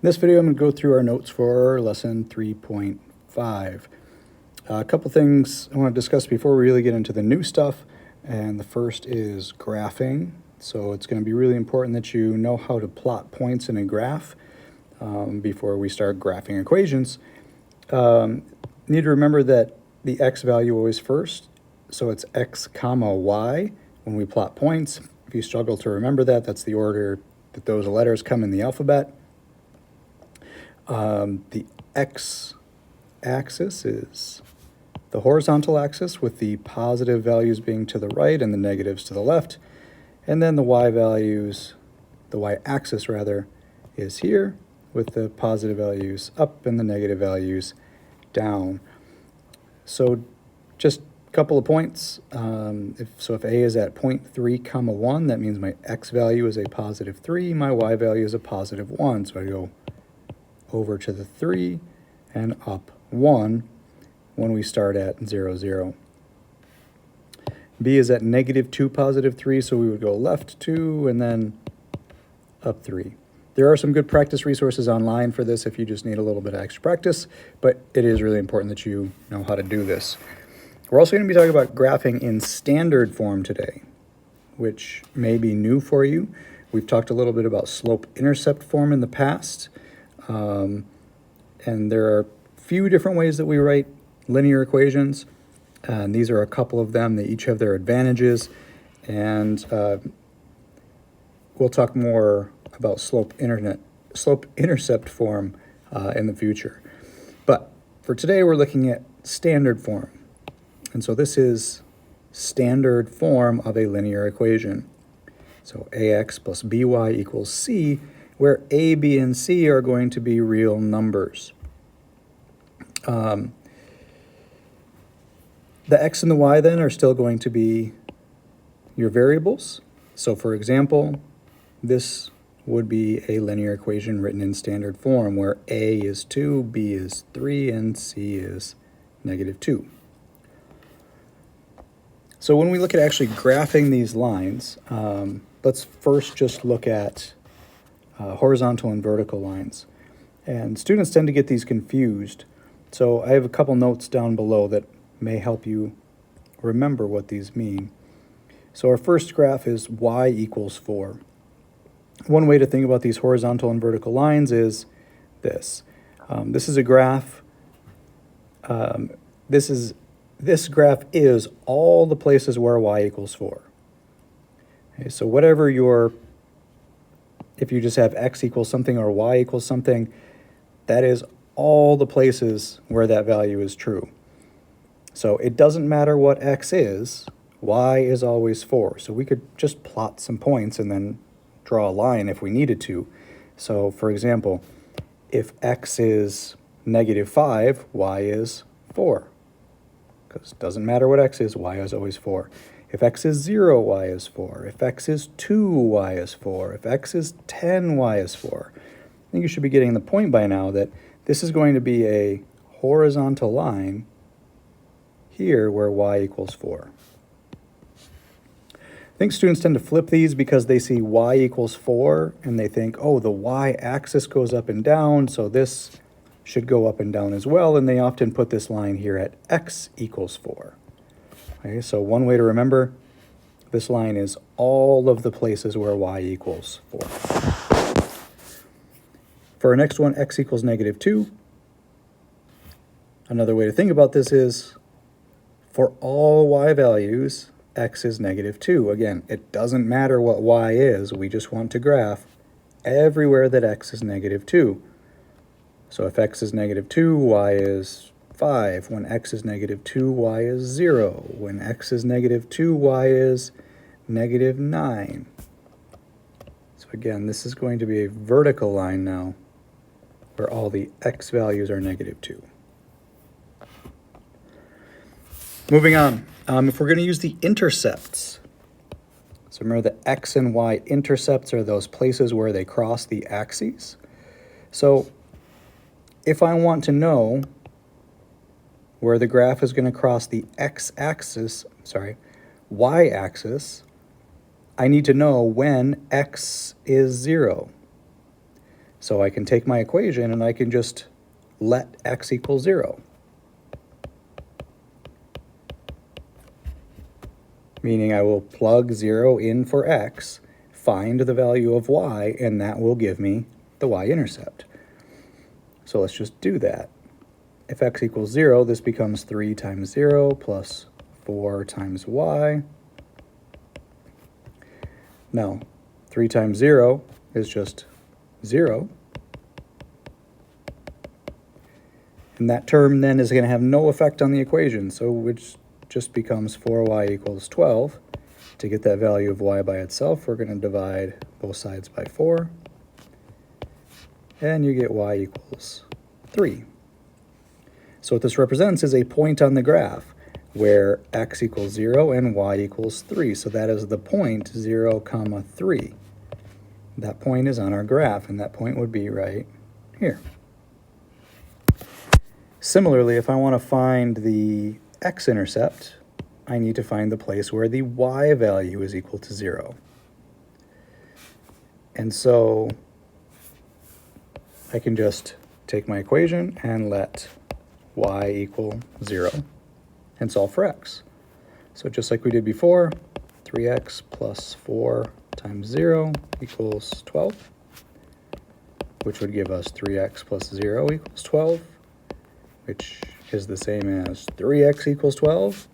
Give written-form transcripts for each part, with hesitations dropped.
In this video, I'm going to go through our notes for lesson 3.5. A couple things I want to discuss before we really get into the new stuff. And the first is graphing. So it's going to be really important that you know how to plot points in a graph before we start graphing equations. Need to remember that the x value always first. So it's x comma y when we plot points. If you struggle to remember that, that's the order that those letters come in the alphabet. The x-axis is the horizontal axis with the positive values being to the right and the negatives to the left. And then the y-values, the y-axis rather, is here with the positive values up and the negative values down. So just a couple of points. If A is at 0.3 comma 1, that means my x value is a positive 3, my y value is a positive 1. So I go over to the 3 and up 1 when we start at 0, 0. B is at negative 2, positive 3, so we would go left 2 and then up 3. There are some good practice resources online for this if you just need a little bit of extra practice, but it is really important that you know how to do this. We're also going to be talking about graphing in standard form today, which may be new for you. We've talked a little bit about slope-intercept form in the past, and there are a few different ways that we write linear equations, and these are a couple of them. They each have their advantages, and we'll talk more about slope-intercept form in the future. But for today, we're looking at standard form. And so this is standard form of a linear equation. So ax plus by equals c, where a, b, and c are going to be real numbers. The x and the y then are still going to be your variables. So for example, this would be a linear equation written in standard form where a is 2, b is 3, and c is negative 2. So when we look at actually graphing these lines, let's first just look at horizontal and vertical lines. And students tend to get these confused. So I have a couple notes down below that may help you remember what these mean. So our first graph is y equals 4. One way to think about these horizontal and vertical lines is this. This is a graph. This graph is all the places where y equals 4. Okay, so whatever if you just have x equals something or y equals something, that is all the places where that value is true. So it doesn't matter what x is, y is always 4. So we could just plot some points and then draw a line if we needed to. So for example, if x is negative 5, y is 4. Because it doesn't matter what x is, y is always 4. If x is 0, y is 4. If x is 2, y is 4. If x is 10, y is 4. I think you should be getting the point by now that this is going to be a horizontal line here where y equals 4. I think students tend to flip these because they see y equals 4 and they think, oh, the y-axis goes up and down, so this should go up and down as well, and they often put this line here at x equals 4. Okay, so one way to remember this line is all of the places where y equals 4. For our next one, x equals negative 2. Another way to think about this is for all y values, x is negative 2. Again, it doesn't matter what y is, we just want to graph everywhere that x is negative 2. So if x is negative 2, y is 5. When x is negative 2, y is 0. When x is negative 2, y is negative 9. So again, this is going to be a vertical line now where all the x values are negative 2. Moving on, if we're going to use the intercepts, so remember the x and y intercepts are those places where they cross the axes. So if I want to know where the graph is going to cross the y-axis, I need to know when x is 0. So I can take my equation and I can just let x equal 0. Meaning I will plug 0 in for x, find the value of y, and that will give me the y-intercept. So let's just do that. If x equals 0, this becomes 3 times 0 plus 4 times y. Now, 3 times 0 is just 0. And that term then is going to have no effect on the equation, so which just becomes 4y equals 12. To get that value of y by itself, we're going to divide both sides by 4. And you get y equals 3. So what this represents is a point on the graph where x equals 0 and y equals 3. So that is the point 0, 3. That point is on our graph, and that point would be right here. Similarly, if I want to find the x-intercept, I need to find the place where the y value is equal to 0. And so I can just take my equation and let y equal 0 and solve for x. So just like we did before, 3x plus 4 times 0 equals 12, which would give us 3x plus 0 equals 12, which is the same as 3x equals 12.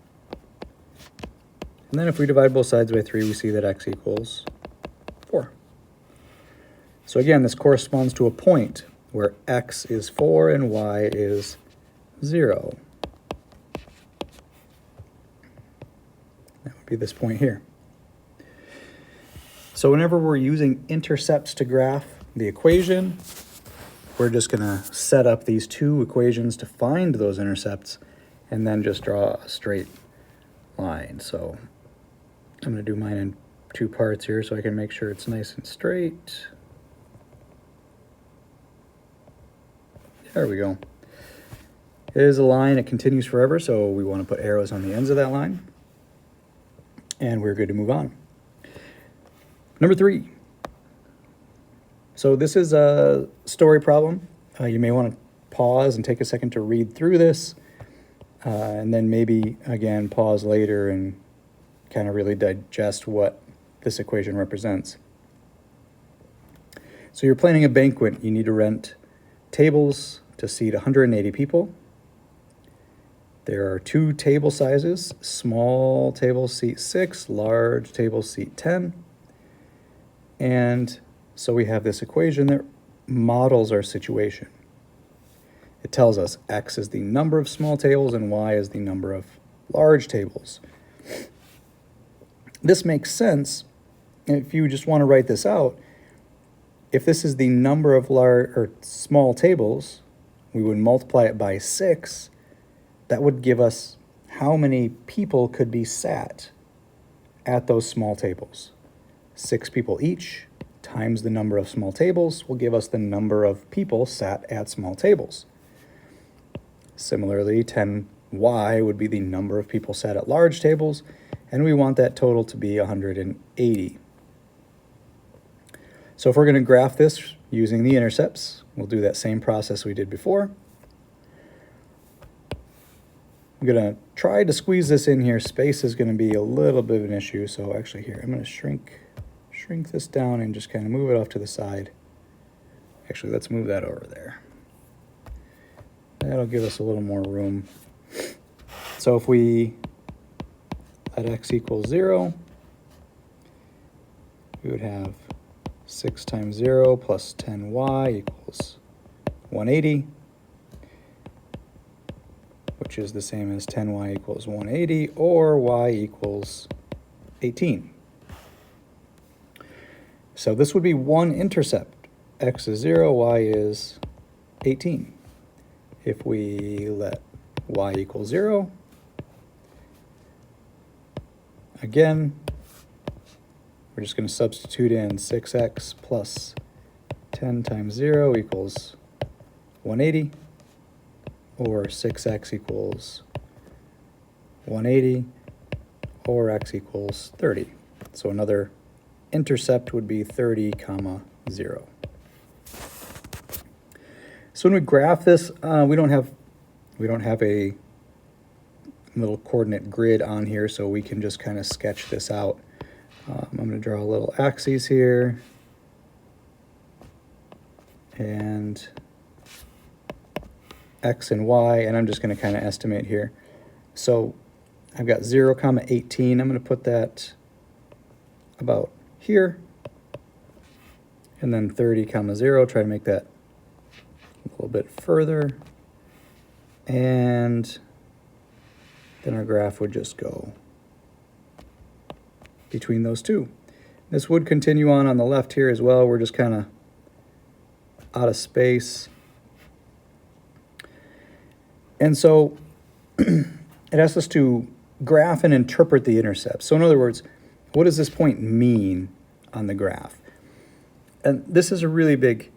And then if we divide both sides by 3, we see that x equals 4. So again, this corresponds to a point where x is 4 and y is 0. That would be this point here. So whenever we're using intercepts to graph the equation, we're just going to set up these two equations to find those intercepts and then just draw a straight line. So I'm going to do mine in two parts here so I can make sure it's nice and straight. There we go. It is a line, it continues forever, so we want to put arrows on the ends of that line. And we're good to move on. Number 3. So this is a story problem. You may want to pause and take a second to read through this, and then maybe, again, pause later and kind of really digest what this equation represents. So you're planning a banquet. You need to rent tables to seat 180 people. There are 2 table sizes. Small tables seat 6, large tables seat 10. And so we have this equation that models our situation. It tells us x is the number of small tables and y is the number of large tables. This makes sense if you just want to write this out. If this is the number of large or small tables, we would multiply it by 6. That would give us how many people could be sat at those small tables. 6 people each times the number of small tables will give us the number of people sat at small tables. Similarly, 10y would be the number of people sat at large tables, and we want that total to be 180. So if we're going to graph this using the intercepts, we'll do that same process we did before. I'm going to try to squeeze this in here. Space is going to be a little bit of an issue, so actually here, I'm going to shrink this down and just kind of move it off to the side. Actually, let's move that over there. That'll give us a little more room. So if we let x equal 0, we would have 6 times 0 plus 10y equals 180, which is the same as 10y equals 180, or y equals 18. So this would be one intercept. X is 0, y is 18. If we let y equal 0, again, we're just going to substitute in 6x plus 10 times 0 equals 180, or 6x equals 180, or x equals 30. So another intercept would be 30, 0. So when we graph this, we don't have a little coordinate grid on here, so we can just kind of sketch this out. I'm going to draw a little axes here, and X and Y, and I'm just going to kind of estimate here. So I've got 0, 18. I'm going to put that about here, and then 30, 0, try to make that a little bit further, and then our graph would just go between those two. This would continue on the left here as well. We're just kind of out of space. And so it asks us to graph and interpret the intercept. So in other words, what does this point mean on the graph? And this is a really big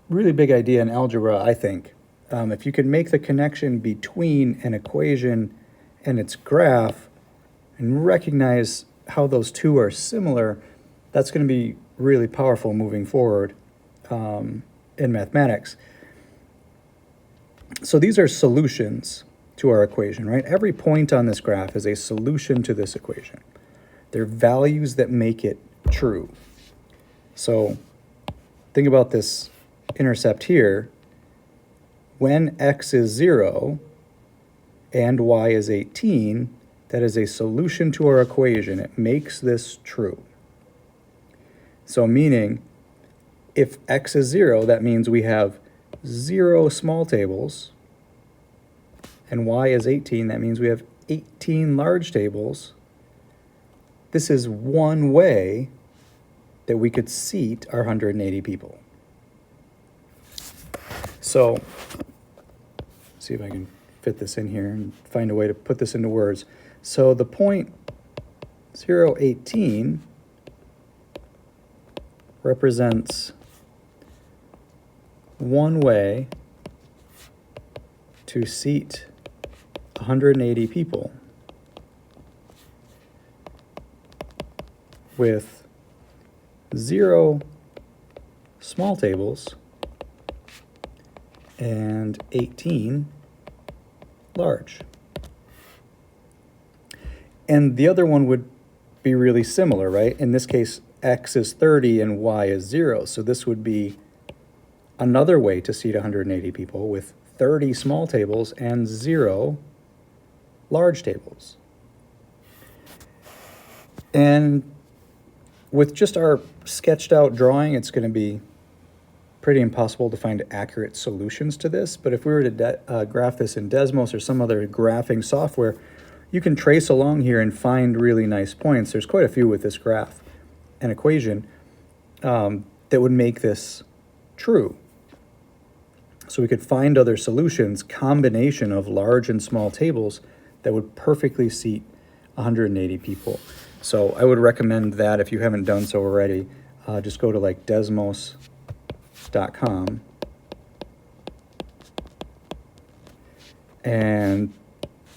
idea in algebra, I think. If you can make the connection between an equation and its graph and recognize how those two are similar, that's going to be really powerful moving forward in mathematics. So these are solutions to our equation, right? Every point on this graph is a solution to this equation. They're values that make it true. So think about this intercept here. When x is 0 and y is 18, that is a solution to our equation. It makes this true. So meaning, if x is 0, that means we have 0 small tables, and y is 18, that means we have 18 large tables. This is one way that we could seat our 180 people. So, see if I can fit this in here and find a way to put this into words. So the point 0, 18 represents one way to seat 180 people with 0 small tables and 18 large. And the other one would be really similar, right? In this case, x is 30 and y is 0. So this would be another way to seat 180 people with 30 small tables and 0 large tables. And with just our sketched out drawing, it's going to be pretty impossible to find accurate solutions to this. But if we were to graph this in Desmos or some other graphing software, you can trace along here and find really nice points. There's quite a few with this graph and equation that would make this true. So we could find other solutions, combination of large and small tables that would perfectly seat 180 people. So I would recommend that if you haven't done so already. Just go to like desmos.com and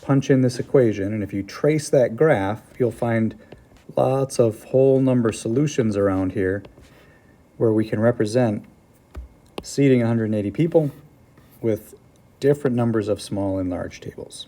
punch in this equation, and if you trace that graph, you'll find lots of whole number solutions around here where we can represent seating 180 people with different numbers of small and large tables.